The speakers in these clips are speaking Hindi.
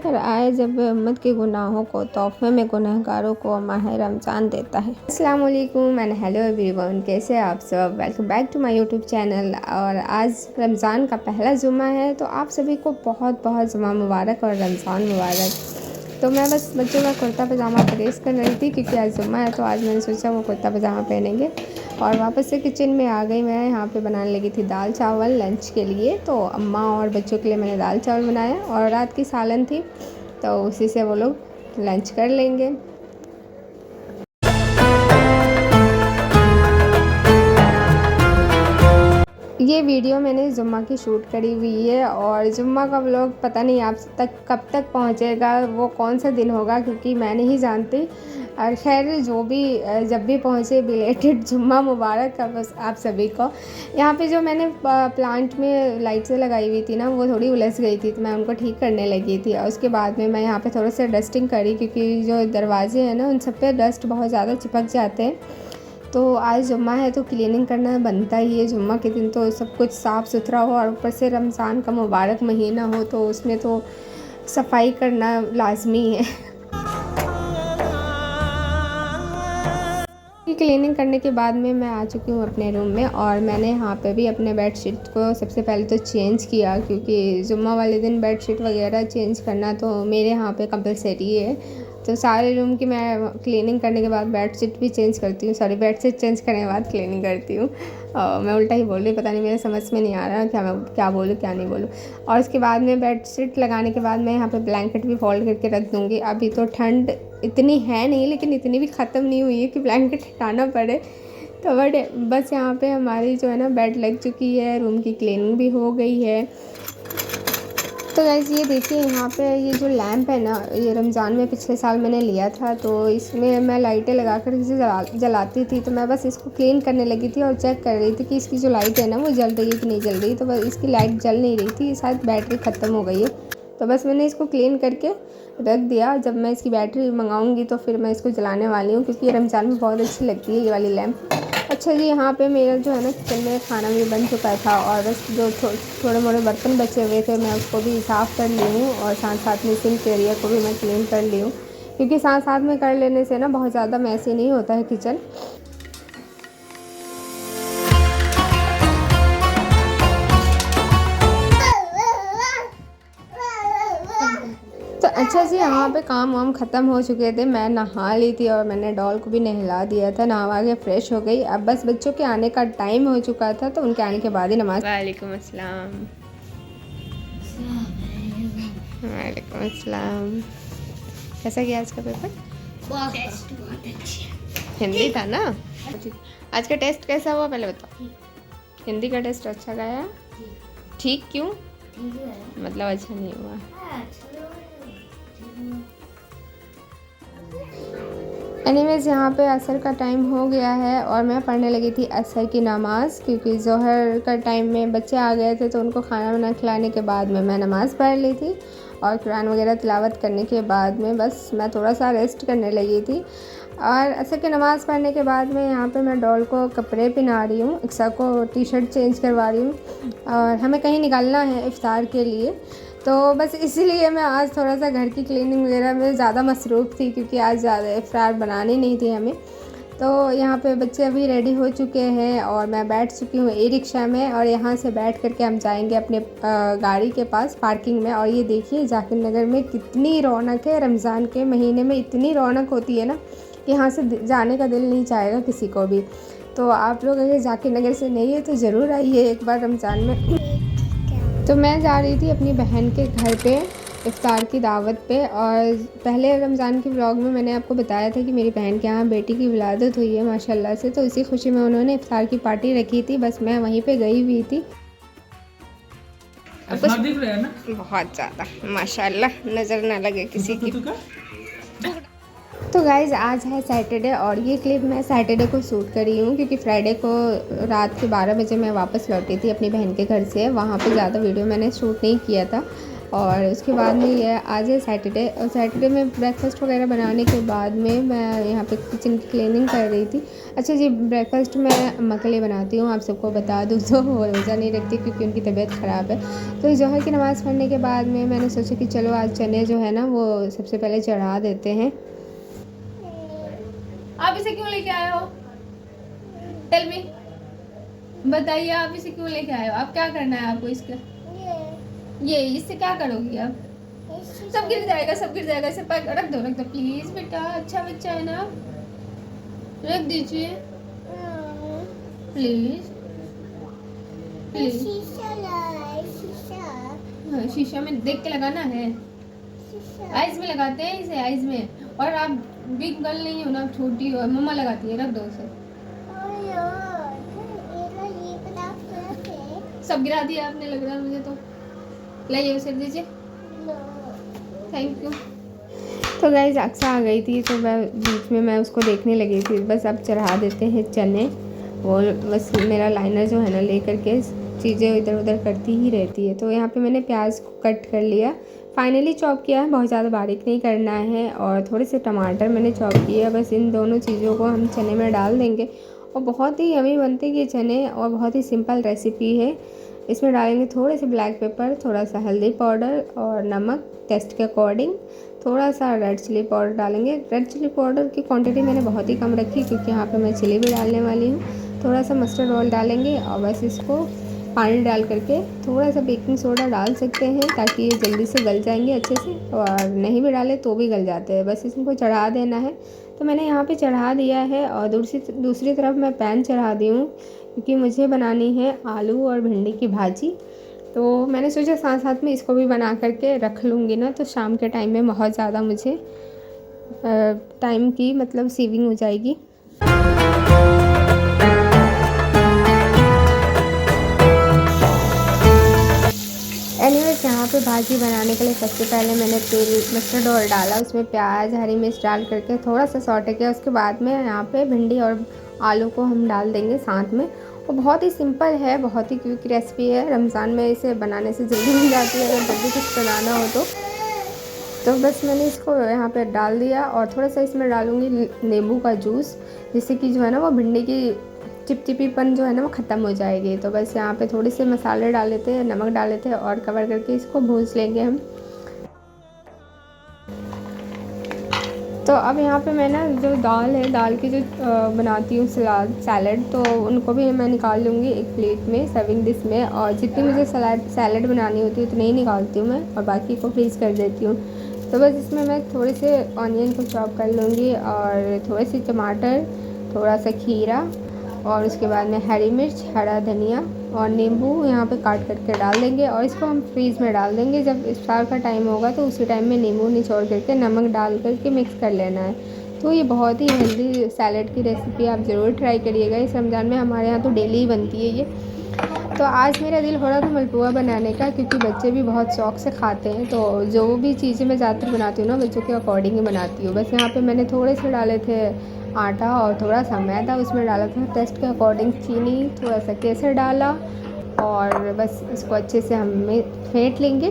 कर आए जब उम्मत के गुनाहों को तोहफे में गुनहगारों को माह रमज़ान देता है। अस्सलाम वालेकुम एंड हेलो एवरीवन, कैसे आप सब। Welcome back to my YouTube channel. और आज रमज़ान का पहला जुम्मा है, तो आप सभी को बहुत बहुत जुम्मा मुबारक और रमज़ान मुबारक। तो मैं बस बच्चों का कुर्ता पजामा प्रेस कर रही थी क्योंकि आज जुम्मा है, तो आज मैंने सोचा वो कुर्ता पजामा पहनेंगे। और वापस से किचन में आ गई मैं। यहाँ पे बनाने लगी थी दाल चावल लंच के लिए। तो अम्मा और बच्चों के लिए मैंने दाल चावल बनाया और रात की सालन थी, तो उसी से वो लोग लंच कर लेंगे। ये वीडियो मैंने जुम्मा की शूट करी हुई है और जुम्मा का व्लॉग पता नहीं आप तक कब तक पहुँचेगा, वो कौन सा दिन होगा क्योंकि मैं नहीं जानती। और खैर जो भी जब भी पहुँचे बिलेटेड जुम्मा मुबारक का बस आप सभी को। यहाँ पे जो मैंने प्लांट में लाइट से लगाई हुई थी ना, वो थोड़ी उलझ गई थी, तो मैं उनको ठीक करने लगी थी। और उसके बाद में मैं यहाँ पे थोड़ा सा डस्टिंग करी क्योंकि जो दरवाजे हैं ना उन सब पे डस्ट बहुत ज़्यादा चिपक जाते हैं। तो आज जुम्मा है तो क्लीनिंग करना बनता ही है। जुम्मा के दिन तो सब कुछ साफ़ सुथरा हो और ऊपर से रमज़ान का मुबारक महीना हो तो उसमें तो सफाई करना लाजमी है। क्लीनिंग करने के बाद में मैं आ चुकी हूँ अपने रूम में और मैंने यहाँ पे भी अपने बेडशीट को सबसे पहले तो चेंज किया क्योंकि जुम्मा वाले दिन बेडशीट वगैरह चेंज करना तो मेरे यहाँ पे कंपलसरी है। तो सारे रूम की मैं क्लीनिंग करने के बाद बेडशीट भी चेंज करती हूँ, सॉरी बेडशीट चेंज करने के बाद क्लीनिंग करती हूँ। मैं उल्टा ही बोल रही, पता नहीं मेरे समझ में नहीं आ रहा मैं क्या बोलूँ क्या नहीं बोलूँ। और उसके बाद में बेडशीट लगाने के बाद मैं यहाँ पे ब्लैंकेट भी फोल्ड करके रख दूँगी। अभी तो ठंड इतनी है नहीं, लेकिन इतनी भी ख़त्म नहीं हुई है कि ब्लैंकेट हटाना पड़े। तो बस यहाँ पे हमारी जो है ना बेड लग चुकी है, रूम की क्लीनिंग भी हो गई है। तो गाइस ये देखिए यहाँ पे ये जो लैंप है ना, ये रमज़ान में पिछले साल मैंने लिया था, तो इसमें मैं लाइटें लगा कर इसे जलाती थी। तो मैं बस इसको क्लीन करने लगी थी और चेक कर रही थी कि इसकी जो लाइट है ना वो जल रही है कि नहीं जल रही। तो बस इसकी लाइट जल नहीं रही थी, शायद बैटरी ख़त्म हो गई है। तो बस मैंने इसको क्लीन करके रख दिया। जब मैं इसकी बैटरी मंगाऊंगी तो फिर मैं इसको जलाने वाली हूँ क्योंकि रमज़ान में बहुत अच्छी लगती है ये वाली लैंप। अच्छा जी, यहाँ पे मेरा जो है ना किचन में खाना भी बन चुका था और बस जो थोड़े मोड़े बर्तन बचे हुए थे मैं उसको भी साफ़ कर ली हूँ और साथ साथ में सिंक एरिया को भी मैं क्लीन कर ली हूँ क्योंकि साथ साथ में कर लेने से ना बहुत ज़्यादा मैसी नहीं होता है किचन। तो अच्छा जी, यहाँ पे काम वाम ख़त्म हो चुके थे। मैं नहा ली थी और मैंने डॉल को भी नहला दिया था, नहा के फ्रेश हो गई। अब बस बच्चों के आने का टाइम हो चुका था, तो उनके आने के बाद ही नमाज। वालेकुम अस्सलाम। वालेकुम अस्सलाम। कैसा गया आज का पेपर? बहुत अच्छी। हिंदी था ना? आज का टेस्ट कैसा हुआ पहले बताओ। हिंदी का टेस्ट अच्छा गया? ठीक क्यों? मतलब अच्छा नहीं हुआ? एनीवेज़ यहाँ पे असर का टाइम हो गया है और मैं पढ़ने लगी थी असर की नमाज़ क्योंकि ज़ोहर का टाइम में बच्चे आ गए थे, तो उनको खाना वाना खिलाने के बाद में मैं नमाज़ पढ़ ली थी और कुरान वगैरह तिलावत करने के बाद में बस मैं थोड़ा सा रेस्ट करने लगी थी। और असर की नमाज़ पढ़ने के बाद में यहाँ पे मैं डॉल को कपड़े पहना रही हूँ, इक्सा को टी शर्ट चेंज करवा रही हूँ और हमें कहीं निकलना है इफ्तार के लिए। तो बस इसीलिए मैं आज थोड़ा सा घर की क्लीनिंग वगैरह में ज़्यादा मसरूफ़ थी क्योंकि आज ज़्यादा इफ्तार बनानी नहीं थी हमें। तो यहाँ पे बच्चे अभी रेडी हो चुके हैं और मैं बैठ चुकी हूँ ई रिक्शा में और यहाँ से बैठ करके हम जाएंगे अपने गाड़ी के पास पार्किंग में। और ये देखिए जाकिर नगर में कितनी रौनक है, रमज़ान के महीने में इतनी रौनक होती है ना कि यहाँ से जाने का दिल नहीं चाहेगा किसी को भी। तो आप लोग अगर जाकिर नगर से नहीं है तो ज़रूर आइए एक बार रमज़ान में। तो मैं जा रही थी अपनी बहन के घर पे इफ़्तार की दावत पे। और पहले रमज़ान की व्लॉग में मैंने आपको बताया था कि मेरी बहन के यहाँ बेटी की विलादत हुई है माशाल्लाह से, तो इसी खुशी में उन्होंने इफ़्तार की पार्टी रखी थी। बस मैं वहीं पे गई हुई थी। दिख रहा है ना? बहुत ज़्यादा माशाल्लाह, नज़र ना लगे किसी की। तो गाइज़ आज है सैटरडे और ये क्लिप मैं सैटरडे को शूट करी हूँ क्योंकि फ्राइडे को रात के 12 बजे मैं वापस लौटी थी अपनी बहन के घर से। वहाँ पे ज़्यादा वीडियो मैंने शूट नहीं किया था और उसके बाद में ये आज है सैटरडे, और सैटरडे में ब्रेकफास्ट वगैरह बनाने के बाद में मैं यहाँ पे किचन की क्लीनिंग कर रही थी। अच्छा जी, ब्रेकफास्ट मैं अम्मा के लिए बनाती हूँ, आप सबको बता दूँ तो वो रोज़ा नहीं रखती क्योंकि उनकी तबीयत ख़राब है। तो जोहर की नमाज़ पढ़ने के बाद में मैंने सोचा कि चलो आज चने जो है ना वो सबसे पहले चढ़ा देते हैं। आप इसे क्यों लेके आए हो? टेल मी, बताइए आप इसे क्यों लेके आए हो? आप क्या करना है आपको इसका? ये इससे क्या करोगी आप? सब गिर जाएगा, सब गिर जाएगा। इसे रख दो प्लीज बेटा, अच्छा बच्चा है ना, रख दीजिए प्लीज प्लीज। हाँ, शीशा में देख के लगाना है, आइज में लगाते हैं इसे, आइज में। और आप बिग गर्ल नहीं हो ना, आप छोटी हो, मम्मा लगाती है, रख दो उसे। सब गिरा दिया आपने लग रहा है मुझे तो। लाइए उसे दीजिए, थैंक यू। तो गाइस अक्सा आ गई थी तो मैं बीच में मैं उसको देखने लगी थी। बस अब चढ़ा देते हैं चने, वो बस मेरा लाइनर जो है ना लेकर के चीज़ें इधर उधर करती ही रहती है। तो यहाँ पे मैंने प्याज को कट कर लिया, फाइनली चॉप किया है, बहुत ज़्यादा बारीक नहीं करना है। और थोड़े से टमाटर मैंने चॉप किया, बस इन दोनों चीज़ों को हम चने में डाल देंगे और बहुत ही यम्मी बनते हैं ये चने, और बहुत ही सिंपल रेसिपी है। इसमें डालेंगे थोड़े से ब्लैक पेपर, थोड़ा सा हल्दी पाउडर और नमक टेस्ट के अकॉर्डिंग, थोड़ा सा रेड चिली पाउडर डालेंगे। रेड चिली पाउडर की क्वांटिटी मैंने बहुत ही कम रखी क्योंकि यहाँ पे मैं चिली भी डालने वाली हूँ। थोड़ा सा मस्टर्ड ऑयल डालेंगे और बस इसको पानी डाल करके, थोड़ा सा बेकिंग सोडा डाल सकते हैं ताकि ये जल्दी से गल जाएंगे अच्छे से, और नहीं भी डाले तो भी गल जाते हैं। बस इसको चढ़ा देना है। तो मैंने यहाँ पे चढ़ा दिया है और दूसरी तरफ मैं पैन चढ़ा दी हूँ क्योंकि मुझे बनानी है आलू और भिंडी की भाजी। तो मैंने सोचा साथ साथ में इसको भी बना करके रख लूँगी ना, तो शाम के टाइम में बहुत ज़्यादा मुझे टाइम की मतलब सेविंग हो जाएगी। एनीवेज यहाँ पे भाजी बनाने के लिए सबसे पहले मैंने तेल मस्टर्ड ऑयल डाला, उसमें प्याज हरी मिर्च डाल करके थोड़ा सा सौटे किया। उसके बाद में यहाँ पे भिंडी और आलू को हम डाल देंगे साथ में। और बहुत ही सिंपल है, बहुत ही क्विक रेसिपी है, रमज़ान में इसे बनाने से जल्दी बन जाती है अगर जल्दी कुछ बनाना हो तो बस मैंने इसको यहाँ पे डाल दिया। और थोड़ा सा इसमें डालूँगी नींबू का जूस, जिससे कि जो है ना वो भिंडी की चिपचिपीपन जो है ना वो ख़त्म हो जाएगी। तो बस यहाँ पे थोड़े से मसाले डाल लेते हैं, नमक डाल लेते हैं और कवर करके इसको भून लेंगे हम। तो अब यहाँ पे मैं ना जो दाल है, दाल की जो बनाती हूँ सैलड, तो उनको भी मैं निकाल लूँगी एक प्लेट में, सर्विंग डिश में। और जितनी मुझे सैलड बनानी होती है उतनी ही निकालती हूँ मैं, और बाकी को फ्रीज़ कर देती हूँ। तो बस इसमें मैं थोड़े से ऑनियन को चॉप कर लूँगी और थोड़े से टमाटर, थोड़ा सा खीरा, और उसके बाद में हरी मिर्च, हरा धनिया और नींबू यहाँ पे काट करके डाल देंगे। और इसको हम फ्रीज़ में डाल देंगे। जब इफ्तार का टाइम होगा तो उसी टाइम में नींबू निचोड़ करके नमक डाल करके मिक्स कर लेना है। तो ये बहुत ही हेल्दी सैलड की रेसिपी, आप ज़रूर ट्राई करिएगा। इस रमज़ान में हमारे यहाँ तो डेली ही बनती है ये। तो आज मेरा दिल हो रहा था मलपुआ बनाने का क्योंकि बच्चे भी बहुत शौक से खाते हैं। तो जो भी चीज़ें मैं ज़्यादातर बनाती हूँ ना बच्चों के अकॉर्डिंग ही बनाती हूँ। बस यहाँ पे मैंने थोड़े से डाले थे आटा और थोड़ा सा मैदा, उसमें डाला था टेस्ट के अकॉर्डिंग चीनी, थोड़ा सा केसर डाला, और बस इसको अच्छे से हम फेंट लेंगे।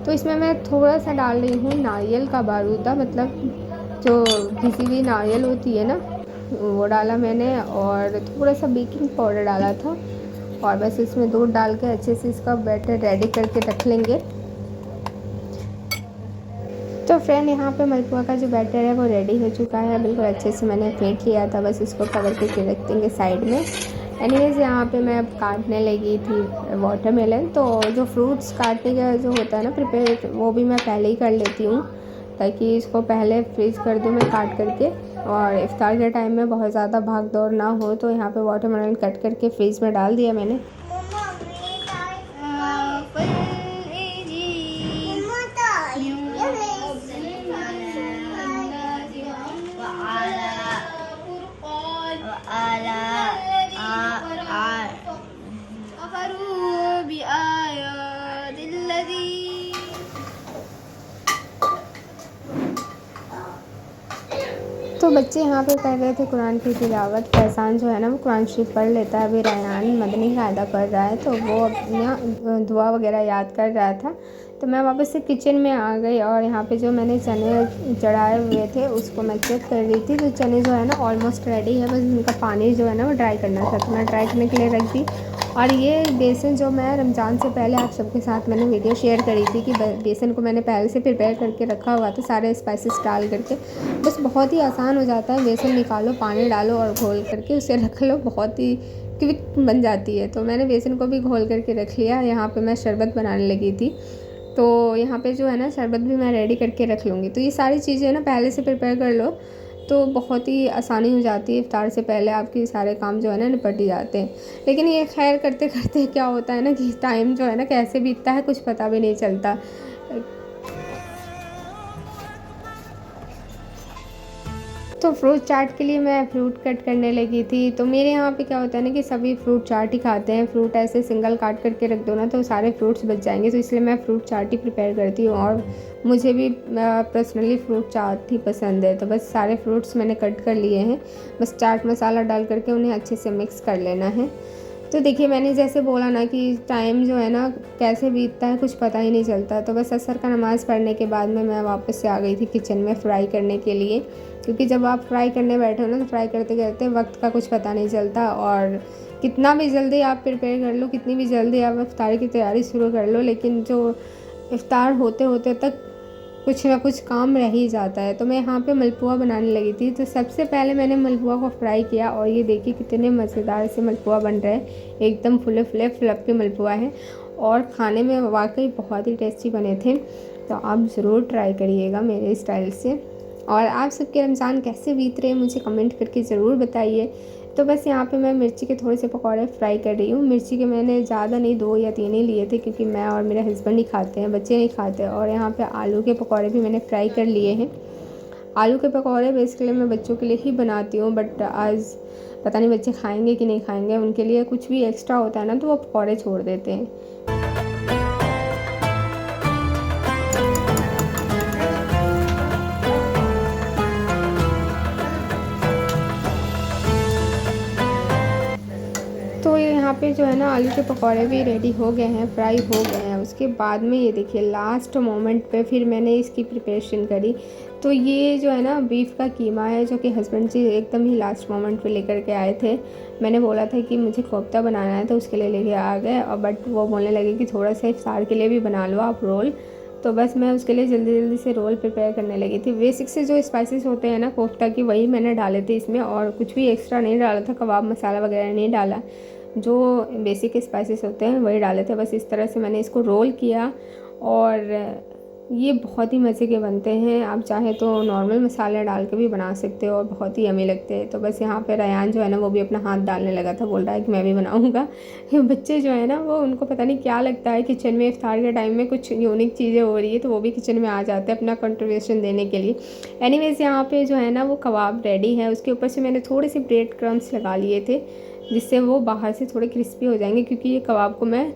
तो इसमें मैं थोड़ा सा डाल रही हूँ नारियल का बारूदा, मतलब जो घिसी हुई नारियल होती है ना वो डाला मैंने, और थोड़ा सा बेकिंग पाउडर डाला था। और बस इसमें दूध डाल के अच्छे से इसका बैटर रेडी करके रख लेंगे। तो फ्रेंड यहाँ पे मलपुआ का जो बैटर है वो रेडी हो चुका है, बिल्कुल अच्छे से मैंने फेंट लिया था। बस इसको कवर करके रख देंगे साइड में। एनीवेज यहाँ पे मैं अब काटने लगी थी वाटरमेलन। तो जो फ्रूट्स काटने का जो होता है ना प्रिपेयर, वो भी मैं पहले ही कर लेती हूँ ताकि इसको पहले फ्रीज़ कर दूँ मैं काट करके, और इफ्तार के टाइम में बहुत ज़्यादा भाग दौड़ ना हो। तो यहाँ पे वाटरमेलन कट करके फ्रीज़ में डाल दिया मैंने। तो बच्चे यहाँ पे कर रहे थे कुरान की तिलावत। फैज़ान जो है ना वो कुरान शरीफ पढ़ लेता है, अभी रयान मदनी कायदा पढ़ रहा है, तो वो अपना दुआ वगैरह याद कर रहा था। तो मैं वापस से किचन में आ गई और यहाँ पे जो मैंने चने चढ़ाए हुए थे उसको मैं चेक कर रही थी। तो चने जो है ना ऑलमोस्ट रेडी है, बस इनका पानी जो है ना वो ड्राई करना था, तो मैं ड्राई करने के लिए रख दी। और ये बेसन जो मैं रमज़ान से पहले आप सबके साथ मैंने वीडियो शेयर करी थी कि बेसन को मैंने पहले से प्रिपेयर करके रखा हुआ था सारे स्पाइसेस डाल करके। बस बहुत ही आसान हो जाता है, बेसन निकालो, पानी डालो और घोल करके उसे रख लो, बहुत ही क्विक बन जाती है। तो मैंने बेसन को भी घोल करके रख लिया। यहाँ पे मैं शरबत बनाने लगी थी, तो यहाँ पे जो है ना शरबत भी मैं रेडी करके रख लूँगी। तो ये सारी चीज़ें ना पहले से प्रिपेयर कर लो तो बहुत ही आसानी हो जाती है, इफ्तार से पहले आपके सारे काम जो है ना निपट ही जाते हैं। लेकिन ये खैर करते करते क्या होता है ना कि टाइम जो है ना कैसे बीतता है कुछ पता भी नहीं चलता। तो फ्रूट चाट के लिए मैं फ़्रूट कट करने लगी थी। तो मेरे यहाँ पे क्या होता है ना कि सभी फ्रूट चाट ही खाते हैं। फ्रूट ऐसे सिंगल काट करके रख दो ना तो सारे फ्रूट्स बच जाएंगे, तो इसलिए मैं फ़्रूट चाट ही प्रिपेयर करती हूँ। और मुझे भी पर्सनली फ़्रूट चाट ही पसंद है। तो बस सारे फ्रूट्स मैंने कट कर लिए हैं, बस चाट मसाला डाल करके उन्हें अच्छे से मिक्स कर लेना है। तो देखिए मैंने जैसे बोला ना कि टाइम जो है ना कैसे बीतता है कुछ पता ही नहीं चलता। तो बस असर का नमाज़ पढ़ने के बाद में मैं वापस से आ गई थी किचन में फ्राई करने के लिए, क्योंकि जब आप फ्राई करने बैठे हो ना तो फ्राई करते करते वक्त का कुछ पता नहीं चलता। और कितना भी जल्दी आप प्रिपेयर कर लो, कितनी भी जल्दी आप इफ्तार की तैयारी शुरू कर लो, लेकिन जो इफ्तार होते होते तक कुछ ना कुछ काम रह ही जाता है। तो मैं यहाँ पे मलपुआ बनाने लगी थी। तो सबसे पहले मैंने मलपुआ को फ्राई किया और ये देखिए कितने मज़ेदार से मलपुआ बन रहे हैं, एकदम फुले फुले फ्लफ़ी मलपुआ है और खाने में वाकई बहुत ही टेस्टी बने थे। तो आप ज़रूर ट्राई करिएगा मेरे स्टाइल से। और आप सबके रमज़ान कैसे बीत रहे हैं मुझे कमेंट करके ज़रूर बताइए। तो बस यहाँ पे मैं मिर्ची के थोड़े से पकौड़े फ्राई कर रही हूँ। मिर्ची के मैंने ज़्यादा नहीं 2 या 3 ही लिए थे, क्योंकि मैं और मेरे हस्बैंड ही खाते हैं, बच्चे नहीं खाते। और यहाँ पे आलू के पकौड़े भी मैंने फ्राई कर लिए हैं। आलू के पकौड़े बेसिकली मैं बच्चों के लिए ही बनाती हूँ, बट आज पता नहीं बच्चे खाएँगे कि नहीं खाएँगे। उनके लिए कुछ भी एक्स्ट्रा होता है ना तो वो पकौड़े छोड़ देते हैं। तो ये यहाँ पे जो है ना आलू के पकौड़े भी रेडी हो गए हैं, फ्राई हो गए हैं। उसके बाद में ये देखिए लास्ट मोमेंट पे फिर मैंने इसकी प्रिपरेशन करी। तो ये जो है ना बीफ का कीमा है, जो कि हस्बैंड जी एकदम ही लास्ट मोमेंट पे लेकर के आए थे। मैंने बोला था कि मुझे कोफ्ता बनाना है तो उसके लिए लेके आ गए, और बट वो बोलने लगे कि थोड़ा सा इफ्तार के लिए भी बना लो आप रोल। तो बस मैं उसके लिए जल्दी जल्दी से रोल प्रिपेयर करने लगी थी। बेसिक से जो स्पाइसेस होते हैं ना कोफ्ता की, वही मैंने डाले थे इसमें, और कुछ भी एक्स्ट्रा नहीं डाला था, कबाब मसाला वगैरह नहीं डाला। जो बेसिक स्पाइसेस होते हैं वही डाले थे। बस इस तरह से मैंने इसको रोल किया और ये बहुत ही मज़े के बनते हैं। आप चाहे तो नॉर्मल मसाले डाल के भी बना सकते हो और बहुत ही यम्मी लगते हैं। तो बस यहाँ पे रयान जो है ना वो भी अपना हाथ डालने लगा था, बोल रहा है कि मैं भी बनाऊँगा। बच्चे जो है ना वो उनको पता नहीं क्या लगता है किचन में इफ्तार के टाइम में कुछ यूनिक चीज़ें हो रही है तो वो भी किचन में आ जाते हैं अपना कंट्रीब्यूशन देने के लिए। एनीवेज़ यहाँ पे जो है ना वो कबाब रेडी है। उसके ऊपर से मैंने थोड़े से ब्रेड क्रम्स लगा लिए थे, जिससे वो बाहर से थोड़े क्रिस्पी हो जाएंगे, क्योंकि ये कबाब को मैं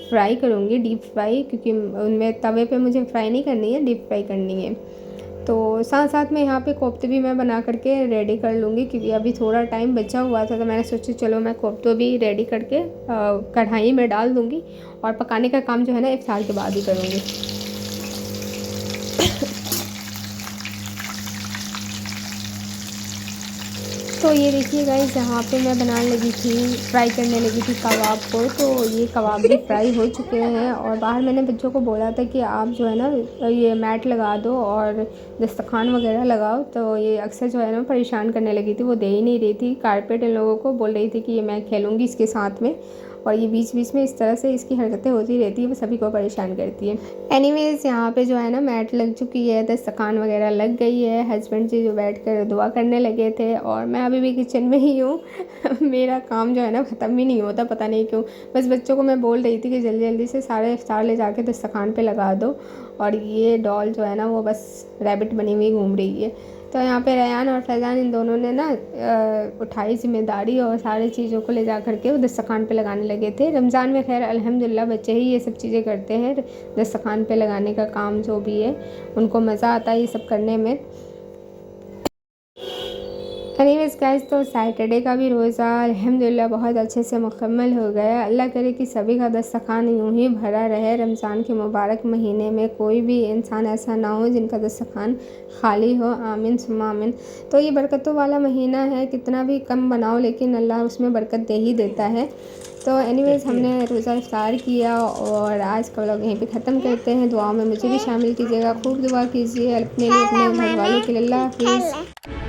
फ्राई करूँगी, डीप फ्राई, क्योंकि उनमें तवे पे मुझे फ्राई नहीं करनी है, डीप फ्राई करनी है। तो साथ साथ में यहाँ पे कोफ्ते भी मैं बना करके रेडी कर लूँगी, क्योंकि अभी थोड़ा टाइम बचा हुआ था। तो मैंने सोचा चलो मैं कोफ्ते भी रेडी करके कढ़ाई में डाल दूँगी, और पकाने का काम जो है ना इफ्तार के बाद ही करूँगी। तो ये देखिए गाइस, यहाँ पे मैं बनाने लगी थी, फ्राई करने लगी थी कबाब को। तो ये कबाब भी फ्राई हो चुके हैं, और बाहर मैंने बच्चों को बोला था कि आप जो है ना ये मैट लगा दो और दस्तरखान वगैरह लगाओ। तो ये अक्सर जो है ना परेशान करने लगी थी, वो दे ही नहीं रही थी कारपेट इन लोगों को, बोल रही थी कि ये मैं खेलूँगी इसके साथ में। और ये बीच बीच में इस तरह से इसकी हरकतें होती रहती है, वो सभी को परेशान करती है। एनीवेज़ यहाँ पे जो है ना मैट लग चुकी है, दस्तरखान वगैरह लग गई है। हस्बैंड जी जो बैठ कर दुआ करने लगे थे, और मैं अभी भी किचन में ही हूँ। मेरा काम जो है ना ख़त्म ही नहीं होता, पता नहीं क्यों। बस बच्चों को मैं बोल रही थी कि जल्दी जल्दी से सारे इफ्तार ले जाके दस्तरखान पे लगा दो। और ये डॉल जो है ना वो बस रैबिट बनी हुई घूम रही है। तो यहाँ पे रयान और फैज़ान इन दोनों ने ना उठाई जिम्मेदारी, और सारी चीज़ों को ले जा करके वो दस्तरखान पे लगाने लगे थे। रमज़ान में खैर अल्हम्दुलिल्लाह बच्चे ही ये सब चीज़ें करते हैं, दस्तरखान पे लगाने का काम जो भी है, उनको मज़ा आता है ये सब करने में। एनीवेज गाइस, तो सैटरडे का भी रोज़ा अल्हम्दुलिल्लाह बहुत अच्छे से मुकम्मल हो गया। अल्लाह करे कि सभी का दस्तरखान यूँ ही भरा रहे। रमज़ान के मुबारक महीने में कोई भी इंसान ऐसा ना हो जिनका दस्तरखान खाली हो। आमीन सुम्मा आमीन। तो ये बरकतों वाला महीना है, कितना भी कम बनाओ लेकिन अल्लाह उसमें बरकत दे ही देता है। तो एनीवेज हमने रोज़ा इफ्तार किया और आज का व्लॉग यहीं पे ख़त्म करते हैं। दुआओं में मुझे भी शामिल कीजिएगा, खूब दुआ कीजिए अपने लिए, अपने घर वालों के लिए। अल्लाह हाफ़िज़।